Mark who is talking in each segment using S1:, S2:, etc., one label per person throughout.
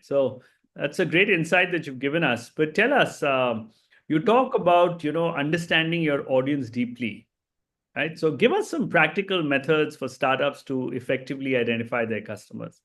S1: So that's a great insight that you've given us. But tell us, you talk about, understanding your audience deeply, right? So give us some practical methods for startups to effectively identify their customers.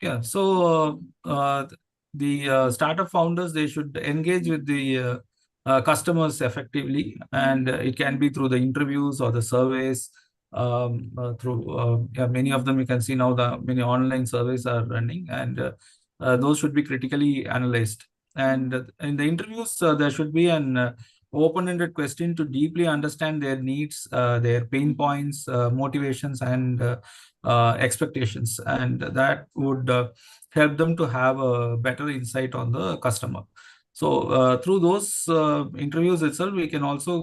S2: Yeah. So the startup founders, they should engage with the customers effectively, and it can be through the interviews or the surveys. Through yeah, many of them you can see now the many online surveys are running, and those should be critically analyzed. And in the interviews, there should be an open-ended question to deeply understand their needs, their pain points, motivations, and expectations, and that would help them to have a better insight on the customer. So through those interviews itself, we can also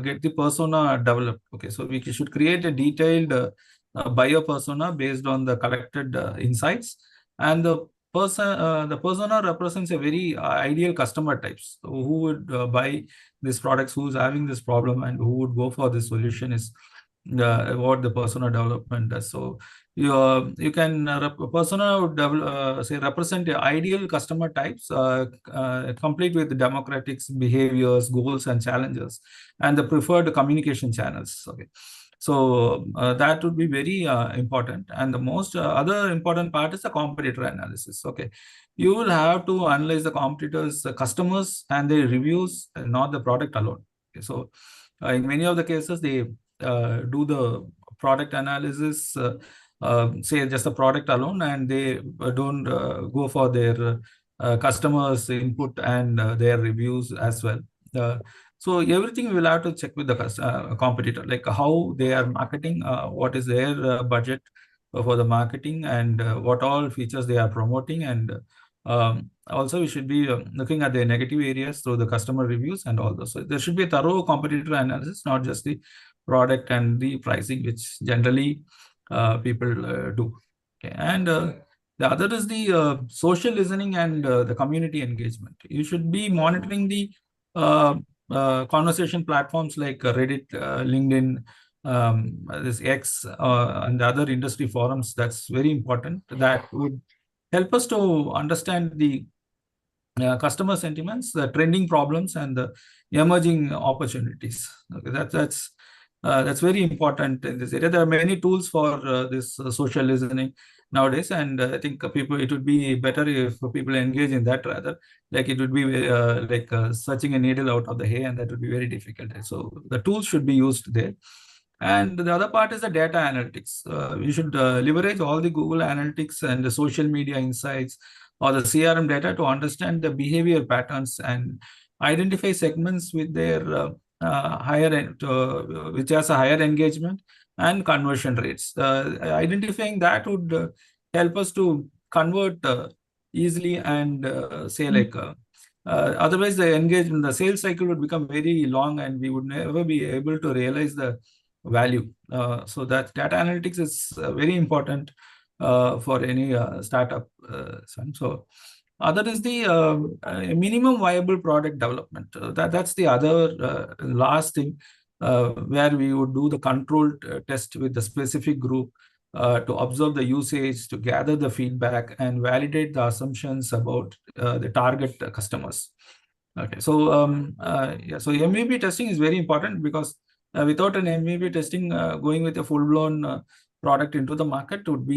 S2: get the persona developed. Okay, so we should create a detailed buyer persona based on the collected insights, and the persona represents a very ideal customer types. So who would buy these products, who's having this problem, and who would go for this solution is what the persona development does. So you can persona would say represent the ideal customer types, complete with democratic behaviors, goals, and challenges, and the preferred communication channels. Okay. So that would be very important. And the most other important part is the competitor analysis. Okay, you will have to analyze the competitors, customers, and their reviews, not the product alone. Okay, so in many of the cases, they do the product analysis, say just the product alone, and they don't go for their customers' input and their reviews as well. So everything we will have to check with the competitor, like how they are marketing, what is their budget for the marketing, and what all features they are promoting. And also we should be looking at the negative areas through the customer reviews and all those. So there should be a thorough competitor analysis, not just the product and the pricing, which generally people do. Okay. And the other is the social listening and the community engagement. You should be monitoring the conversation platforms like Reddit, LinkedIn, this X, and the other industry forums. That's very important. That would help us to understand the customer sentiments, the trending problems, and the emerging opportunities. Okay, that's very important in this area. There are many tools for this social listening nowadays, and I think it would be better if people engage in that rather. Like it would be like searching a needle out of the hay, and that would be very difficult. So the tools should be used there. And the other part is the data analytics. You should leverage all the Google Analytics and the social media insights or the CRM data to understand the behavior patterns and identify segments with their which has a higher engagement and conversion rates. Identifying that would help us to convert easily, and say like otherwise the sales cycle would become very long, and we would never be able to realize the value. So that data analytics is very important for any startup. So other is the minimum viable product development. That's the other last thing, where we would do the controlled test with the specific group to observe the usage, to gather the feedback, and validate the assumptions about the target customers. Okay, so yeah, so MVP testing is very important, because without an MVP testing, going with a full-blown product into the market would be